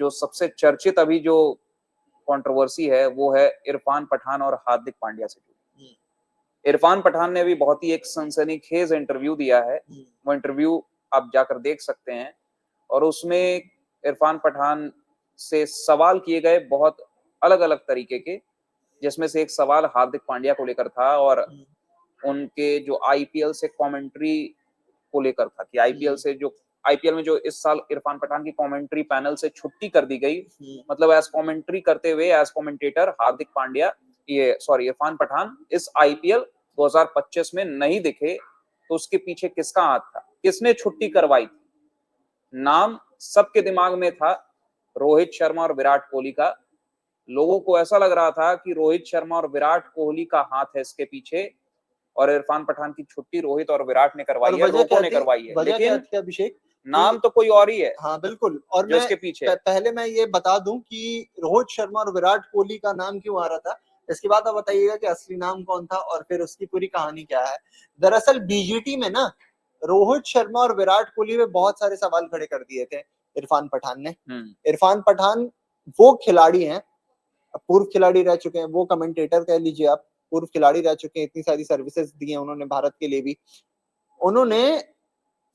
जो सबसे चर्चित अभी जो कंट्रोवर्सी है वो है इरफान पठान और हार्दिक पांड्या से जुड़ी। इरफान पठान ने अभी बहुत ही एक सनसनीखेज इंटरव्यू दिया है, वो इंटरव्यू आप जाकर देख सकते हैं, और उसमें इरफान पठान से सवाल किए गए बहुत अलग अलग तरीके के, जिसमें से एक सवाल हार्दिक पांड्या को लेकर था और उनके जो आईपीएल से कमेंट्री को लेकर था कि आईपीएल में जो इस साल इरफान पठान की कमेंट्री पैनल से छुट्टी कर दी गई, मतलब एज कमेंट्री करते हुए एज कमेंटेटर हार्दिक पांड्या इरफान पठान इस आईपीएल 2025 में नहीं दिखे, तो उसके पीछे किसका हाथ था, किसने छुट्टी करवाई थी? नाम सबके दिमाग में था रोहित शर्मा और विराट कोहली का। लोगों को ऐसा लग रहा था कि रोहित शर्मा और विराट कोहली का हाथ है इसके पीछे, और इरफान पठान की छुट्टी रोहित और विराट ने करवाई है, लोगों ने करवाई है, लेकिन अभिषेक नाम तो कोई और ही है। हाँ बिल्कुल। और जो इसके पीछे पहले मैं ये बता दूं कि रोहित शर्मा और विराट कोहली का नाम क्यों आ रहा था, इसके बाद आप बताइएगा कि असली नाम कौन था और फिर उसकी पूरी कहानी क्या है। दरअसल बीजीटी में ना रोहित शर्मा और विराट कोहली में बहुत सारे सवाल खड़े कर दिए थे इरफान पठान ने। इरफान पठान वो खिलाड़ी हैं, पूर्व खिलाड़ी रह चुके हैं, वो कमेंटेटर कह लीजिए आप, पूर्व खिलाड़ी रह चुके हैं, इतनी सारी सर्विसेज दी हैं उन्होंने भारत के लिए भी। उन्होंने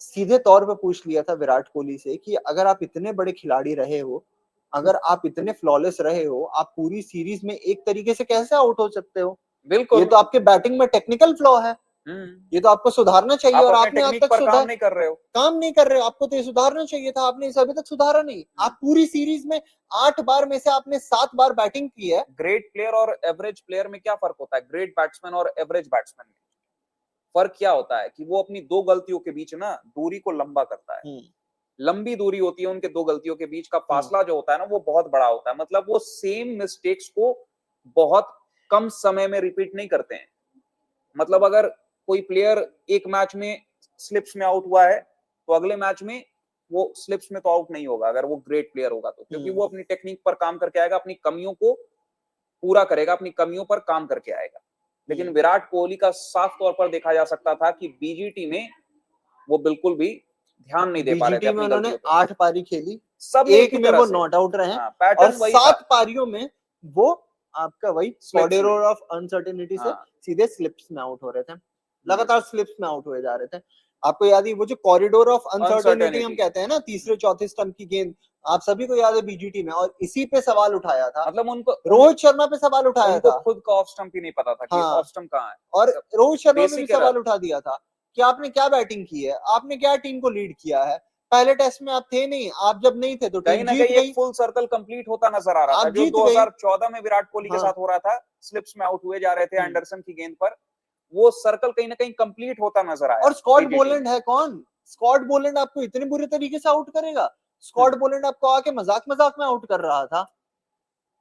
सीधे तौर पे पूछ लिया था विराट कोहली से कि अगर आप इतने बड़े खिलाड़ी रहे हो, अगर आप इतने फ्लॉलेस रहे हो, आप पूरी सीरीज में एक तरीके से कैसे आउट हो सकते हो? बिल्कुल, ये तो आपके बैटिंग में टेक्निकल फ्लॉ है, ये तो आपको सुधारना चाहिए। और आपने आज तक काम नहीं कर रहे हो, आपको तो ये सुधारना चाहिए था, आपने इसे अभी तक सुधारा नहीं। आप पूरी सीरीज में 8 बार में से आपने 7 बार बैटिंग की है। ग्रेट प्लेयर और एवरेज प्लेयर में क्या फर्क होता है? ग्रेट बैट्समैन और एवरेज बैट्समैन में फर्क क्या होता है कि वो अपनी दो गलतियों के बीच ना दूरी को लंबा करता है, लंबी दूरी होती है उनके दो गलतियों के बीच का फासला जो होता है ना वो बहुत बड़ा होता है, मतलब वो सेम मिस्टेक्स को बहुत कम समय में रिपीट नहीं करते हैं। मतलब अगर कोई प्लेयर एक मैच में स्लिप्स में आउट हुआ है तो अगले मैच में वो स्लिप्स में तो आउट नहीं होगा अगर वो ग्रेट प्लेयर होगा तो, क्योंकि वो अपनी टेक्निक पर काम करके आएगा, अपनी कमियों को पूरा करेगा, अपनी कमियों पर काम करके आएगा। लेकिन विराट कोहली का साफ तौर पर देखा जा सकता था कि बीजीटी में वो बिल्कुल भी ध्यान नहीं दे पा रहे थे अपनी उन्होंने 8 पारी खेली, सब एक में वो नॉट आउट रहे, और 7 पारियों में वो आपका वही कॉरिडोर ऑफ अनसर्टेनिटी से सीधे स्लिप्स में आउट हो रहे थे, लगातार स्लिप्स में आउट हुए जा रहे थे। आपको याद है वो जो कॉरिडोर ऑफ अनसर्टेनिटी हम कहते हैं ना, तीसरे चौथे स्टंप की गेंद, आप सभी को याद है बीजीटी में, और इसी पे सवाल उठाया था, मतलब उनको रोहित शर्मा पे सवाल उठाया था, खुद का ऑफ स्टंप ही नहीं पता था कि ऑफ स्टंप कहाँ है, और रोहित शर्मा पे भी सवाल उठा दिया था कि आपने क्या बैटिंग की है, आपने क्या टीम को लीड किया है, पहले टेस्ट में आप थे नहीं, आप जब नहीं थे तो टीम जीत गई। फुल सर्कल कंप्लीट होता नजर आ रहा था, जो 2014 में विराट कोहली के साथ हो रहा था, स्लिप्स में आउट हुए जा रहे थे एंडरसन की गेंद पर, वो सर्कल कहीं ना कहीं कंप्लीट होता नजर आया। और स्कॉट बोलैंड है कौन? स्कॉट बोलैंड आपको इतने बुरे तरीके से आउट करेगा? स्कॉट बोलैंड आपको आके मजाक मजाक में आउट कर रहा था।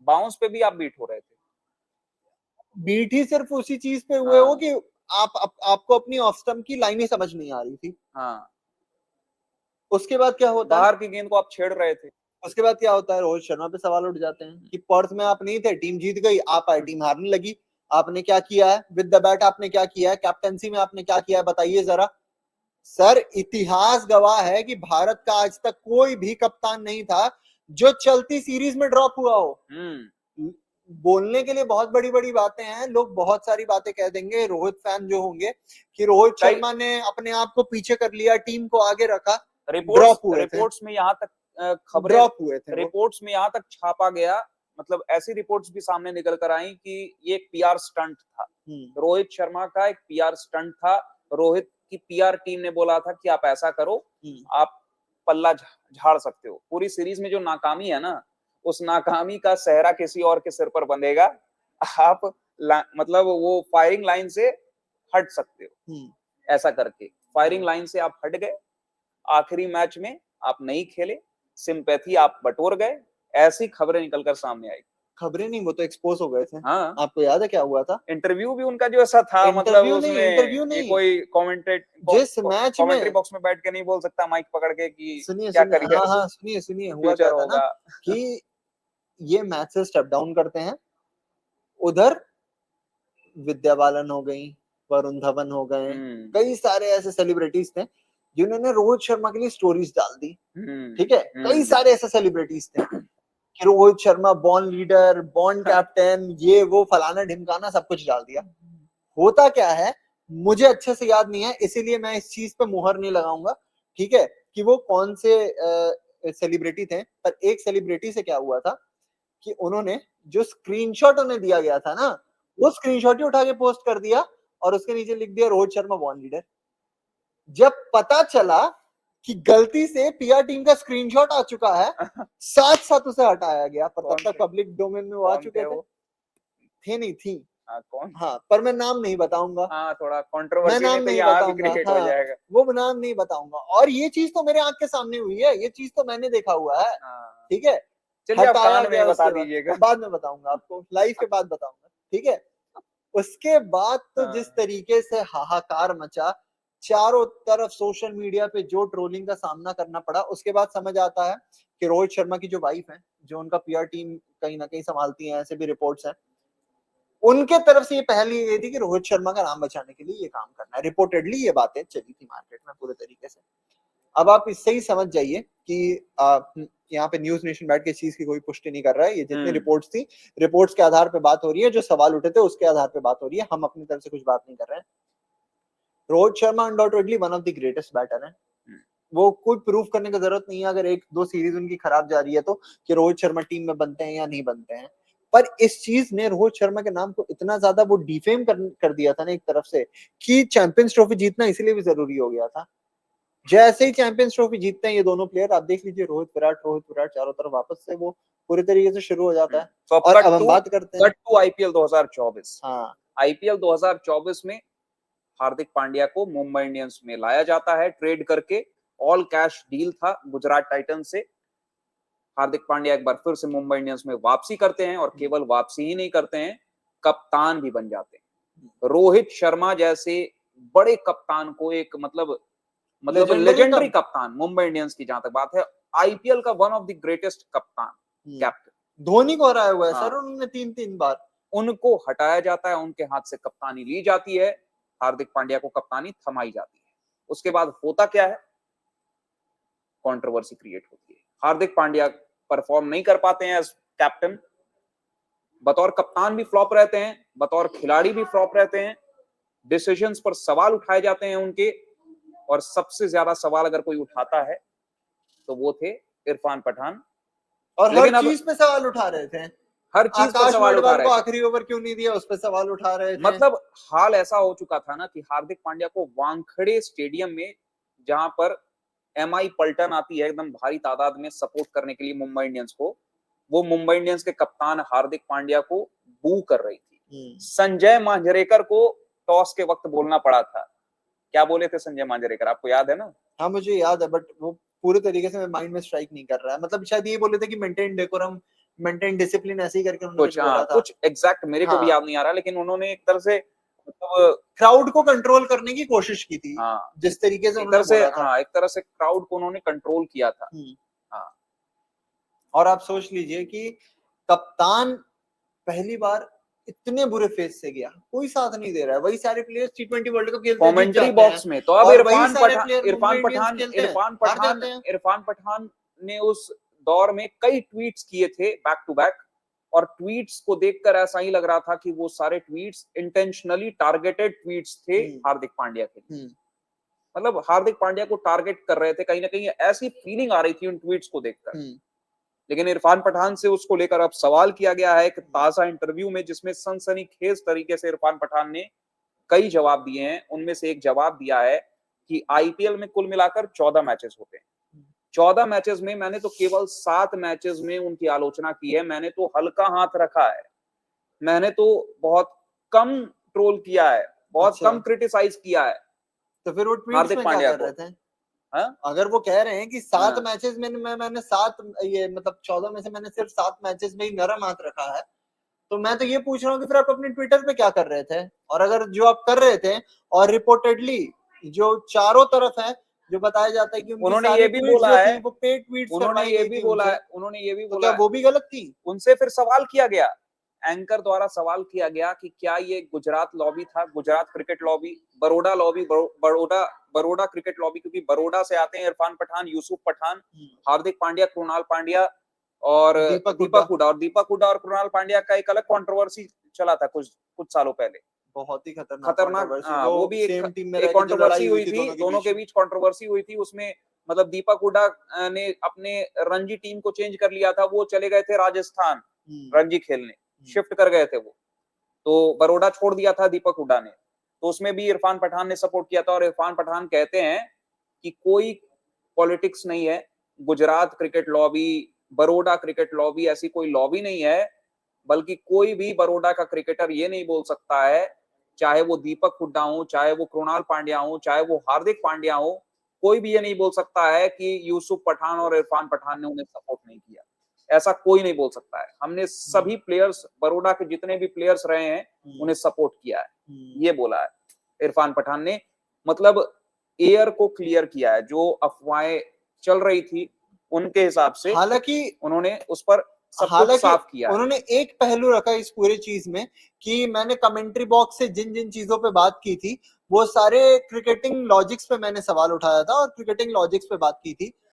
बाउंस पे भी आप बीट हो रहे थे, बीट ही सिर्फ उसी चीज पे हुए हो कि आपको अपनी ऑफ स्टंप की लाइन ही समझ नहीं आ रही थी। उसके बाद क्या होता है? बाहर की गेंद को आप छेड़ रहे थे। उसके बाद क्या होता है? रोहित शर्मा पे सवाल उठ जाते हैं कि पर्थ में आप नहीं थे, टीम जीत गई, आप टीम हारने लगी, आपने क्या किया है विद द बैट, आपने क्या किया है कैप्टनसी में, आपने क्या किया है बताइए जरा। सर इतिहास गवाह है कि भारत का आज तक कोई भी कप्तान नहीं था जो चलती सीरीज में ड्रॉप हुआ हो। बोलने के लिए बहुत बड़ी बड़ी बातें हैं, लोग बहुत सारी बातें कह देंगे, रोहित फैन जो होंगे कि रोहित शर्मा ने अपने आप को पीछे कर लिया, टीम को आगे रखा, रिपोर्ट्स में यहाँ तक खबरें ड्रॉप हुए थे, रिपोर्ट्स में यहाँ तक छापा गया, मतलब ऐसी रिपोर्ट्स भी सामने निकल कर आई कि ये एक पीआर स्टंट था, रोहित शर्मा का एक पीआर स्टंट था। रोहित की पीआर टीम ने बोला था कि आप ऐसा करो, आप पल्ला झाड़ सकते हो। पूरी सीरीज में जो नाकामी है ना, उस नाकामी का सेहरा किसी और के सिर पर बंधेगा, आप मतलब वो फायरिंग लाइन से हट सकते हो। ऐसा करके फायरिंग लाइन से आप हट गए, आखिरी मैच में आप नहीं खेले, सिंपैथी आप बटोर गए, ऐसी खबरें निकलकर सामने आई। खबरें नहीं, वो तो एक्सपोज हो गए थे। आपको याद है क्या हुआ था? इंटरव्यू भी उनका जो ऐसा था, मतलब उसमें कोई जिस मैच में कमेंट्री बॉक्स में बैठ के नहीं बोल सकता माइक पकड़ के कि क्या करिए। सुनिए हुआ क्या था ना कि ये मैच से स्टेप डाउन करते हैं, उधर विद्या बालन हो गई, वरुण धवन हो गए, कई सारे ऐसे सेलिब्रिटीज थे जिन्होंने रोहित शर्मा के लिए स्टोरीज डाल दी, ठीक है, कई सारे ऐसे सेलिब्रिटीज थे। कि Rohit Sharma born leader, born captain, ये वो फलाना ढिमकाना सब कुछ डाल दिया। होता क्या है मुझे अच्छे से याद नहीं है, इसीलिए मैं इस चीज पे मुहर नहीं लगाऊंगा, ठीक है, कि वो कौन से सेलिब्रिटी थे। पर एक सेलिब्रिटी से क्या हुआ था कि उन्होंने जो स्क्रीनशॉट उन्हें दिया गया था ना, वो स्क्रीनशॉट ही उठा के पोस्ट कर दिया और उसके नीचे लिख दिया रोहित शर्मा बॉर्न लीडर। जब पता चला कि गलती से पीआर टीम का स्क्रीनशॉट आ चुका है, साथ साथ उसे हटाया गया, पर तब तक पब्लिक डोमेन में वो आ चुके थे नहीं थी। कौन? हाँ, पर मैं नाम नहीं बताऊंगा। हाँ, थोड़ा मैं कंट्रोवर्सी नाम नहीं तो नहीं यहाँ भी बताऊंगा, क्रिएट हो हाँ, जाएगा। वो नाम नहीं बताऊंगा। और ये चीज तो मेरे आंख के सामने हुई है, ये चीज तो मैंने देखा हुआ है, हाँ, ठीक है। चलिए आप हटाया कान में गया बता उसके बाद, दीजिएगा। बाद में बताऊंगा आपको, लाइव के बाद बताऊंगा, ठीक है। उसके बाद तो जिस तरीके से हाहाकार मचा, चारों तरफ सोशल मीडिया पे जो ट्रोलिंग का सामना करना पड़ा, उसके बाद समझ आता है कि रोहित शर्मा की जो वाइफ है, जो उनका पीआर टीम कहीं ना कहीं संभालती है, ऐसे भी रिपोर्ट्स हैं, उनके तरफ से ये पहली ये थी कि रोहित शर्मा का नाम बचाने के लिए ये काम करना है। रिपोर्टेडली ये बातें चली थी मार्केट में पूरे तरीके से। अब आप इससे ही समझ जाइए कि यहाँ पे न्यूज नेशन बैठ के इस चीज की कोई पुष्टि नहीं कर रहा है। ये जितनी रिपोर्ट्स थी, रिपोर्ट्स के आधार पे बात हो रही है, जो सवाल उठे थे उसके आधार पे बात हो रही है, हम अपनी तरफ से कुछ बात नहीं कर रहे हैं। Rohit Sharma undoubtedly one of the greatest batter है, वो कोई प्रूफ करने की जरूरत नहीं है अगर एक दो सीरीज उनकी खराब जा रही है तो, कि रोहित शर्मा टीम में बनते हैं या नहीं बनते हैं। पर इस चीज ने रोहित शर्मा के नाम को इतना ज्यादा वो डिफेम कर दिया था ना एक तरफ से, कि चैंपियंस ट्रॉफी जीतना इसलिए भी जरूरी हो गया था। जैसे ही चैंपियंस ट्रॉफी जीतते हैं ये दोनों प्लेयर, आप देख लीजिए रोहित विराट चारों तरफ वापस से वो पूरे तरीके से शुरू हो जाता है। तो और अब हम बात करते हैं कट टू आईपीएल 2024। हाँ, आईपीएल 2024 में हार्दिक पांड्या को मुंबई इंडियंस में लाया जाता है ट्रेड करके। ऑल कैश डील था गुजरात टाइटंस से। हार्दिक पांड्या एक बार फिर से मुंबई इंडियंस में वापसी करते हैं और केवल वापसी ही नहीं करते हैं, कप्तान भी बन जाते हैं। रोहित शर्मा जैसे बड़े कप्तान को एक मतलब लेजेंडरी कप्तान, मुंबई इंडियंस की जहां तक बात है, आईपीएल का वन ऑफ द ग्रेटेस्ट कप्तान, कैप्टन धोनी को हराया हुआ है सर उन्होंने 3-3 बार। उनको हटाया जाता है, उनके हाथ से कप्तानी ली जाती है, हार्दिक पांड्या को कप्तानी थमाई जाती है। उसके बाद होता क्या है, कंट्रोवर्सी क्रिएट होती है। हार्दिक पांड्या परफॉर्म नहीं कर पाते हैं एज कैप्टन, बतौर कप्तान भी फ्लॉप रहते हैं, बतौर खिलाड़ी भी फ्लॉप रहते हैं। डिसीजंस पर सवाल उठाए जाते हैं उनके, और सबसे ज्यादा सवाल अगर कोई उठाता है तो वो थे इरफान पठान। और हर चीज पे सवाल उठा रहे थे, हर चीज पर सवाल उठा रहे थे। आखिरी ओवर क्यों नहीं दिया उस पर सवाल उठा रहे थे। मतलब हाल ऐसा हो चुका था ना कि हार्दिक पांड्या को वानखेड़े स्टेडियम में, जहां पर एमआई पलटन आती है एकदम भारी तादाद में सपोर्ट करने के लिए मुंबई इंडियंस को, वो मुंबई इंडियंस के कप्तान हार्दिक पांड्या को बू कर रही थी। संजय मांजरेकर को टॉस के वक्त बोलना पड़ा था। क्या बोले थे संजय मांजरेकर, आपको याद है ना? हाँ मुझे याद है, बट वो पूरे तरीके से माइंड में स्ट्राइक नहीं कर रहा है। मतलब शायद ये बोले थे कि मेंटेन डेकोरम, मेंटेन डिसिप्लिन, ऐसे ही करके उन्होंने कुछ बोला था। कुछ एग्जैक्ट मेरे को भी याद नहीं आ रहा, लेकिन उन्होंने एक तरह से मतलब क्राउड को कंट्रोल करने की कोशिश की थी। जिस तरीके से उन्होंने बोला था, एक तरह से क्राउड को उन्होंने कंट्रोल किया था। और आप सोच लीजिए कि कप्तान पहली बार इतने बुरे फेज से गया, कोई साथ नहीं दे रहा है। वही सारे प्लेयर्स टी20 वर्ल्ड कप खेलते हैं, कमेंट्री बॉक्स में। तो अब इरफान पठान ने उस दौर में कई ट्वीट्स किए थे बैक टू बैक, और ट्वीट्स को देखकर ऐसा ही लग रहा था कि वो सारे ट्वीट्स इंटेंशनली टारगेटेड ट्वीट्स थे हार्दिक पांड्या के। मतलब हार्दिक पांड्या को टारगेट कर रहे थे, कहीं ना कहीं ऐसी फीलिंग आ रही थी उन ट्वीट्स को देखकर। लेकिन इरफान पठान से उसको लेकर अब सवाल किया गया है एक ताजा इंटरव्यू में, जिसमें सनसनीखेज तरीके से इरफान पठान ने कई जवाब दिए हैं। उनमें से एक जवाब दिया है कि आईपीएल में कुल मिलाकर 14 मैचेस होते हैं। 14 मैचेस में मैंने तो केवल 7 मैचेस में उनकी आलोचना की है। मैंने तो हल्का हाथ रखा है, मैंने तो बहुत कम ट्रोल किया है, बहुत कम क्रिटिसाइज किया है। तो फिर वो ट्वीट्स में क्या कर रहे थे? अगर वो कह रहे हैं कि 7 मैचेस में मैंने 7 ये मतलब 14 में से मैंने सिर्फ 7 मैचेस में ही नरम हाथ रखा है, तो मैं तो ये पूछ रहा हूँ कि फिर आप अपने ट्विटर पे क्या कर रहे थे? और अगर जो आप कर रहे थे, और रिपोर्टेडली जो चारों तरफ है, जो बताया जाता है कि उन्होंने ये भी बोला है, वो पेड ट्वीट्स उन्होंने ये भी बोला है, वो भी गलत थी। उनसे फिर सवाल किया गया, एंकर द्वारा सवाल किया गया कि क्या ये गुजरात लॉबी था, Gujarat cricket lobby, Baroda lobby, Baroda cricket lobby, क्योंकि बड़ौदा से आते हैं इरफान पठान, यूसुफ पठान, हार्दिक पांड्या, कृणाल पांड्या, और दीपक दीपक हुड्डा और कृणाल पांड्या का एक अलग कंट्रोवर्सी चला था कुछ सालों पहले। बहुत ही खतरनाक खतरनाक, controversy, हाँ, जो वो भी सेम टीम में एक रह के जो कंट्रोवर्सी लड़ाई हुई थी, दोनों के बीच कंट्रोवर्सी हुई थी। उसमें मतलब दीपक हुड्डा ने अपने रणजी टीम को चेंज कर लिया था, वो चले गए थे राजस्थान रणजी खेलने, शिफ्ट कर गए थे वो, तो बड़ौदा छोड़ दिया था दीपक हुड्डा ने। तो उसमें भी इरफान पठान ने सपोर्ट किया था, और इरफान पठान कहते हैं कि कोई पॉलिटिक्स नहीं है, Gujarat cricket lobby, Baroda cricket lobby, ऐसी कोई लॉबी नहीं है, बल्कि कोई भी बड़ौदा का क्रिकेटर ये नहीं बोल सकता है, चाहे वो दीपक हुड्डा हो, चाहे वो कृणाल पांड्या हो, चाहे वो हार्दिक पांड्या हो, कोई भी ये नहीं बोल सकता है कि यूसुफ पठान और इरफान पठान ने उन्हें सपोर्ट नहीं किया। ऐसा कोई नहीं बोल सकता है। हमने सभी प्लेयर्स, बड़ौदा के जितने भी प्लेयर्स रहे हैं, उन्हें सपोर्ट किया है, ये बोला है इरफान पठान ने। मतलब एयर को क्लियर किया है, जो अफवाहें चल रही थी उनके हिसाब से हालांकि उन्होंने उस पर सब कुछ साफ किया है। उन्होंने एक पहलू रखा इस पूरी चीज में कि मैंने कमेंट्री बॉक्स से जिन जिन चीजों पे बात की थी, वो सारे क्रिकेटिंग लॉजिक्स पे मैंने सवाल उठाया था और क्रिकेटिंग लॉजिक्स पे बात की थी।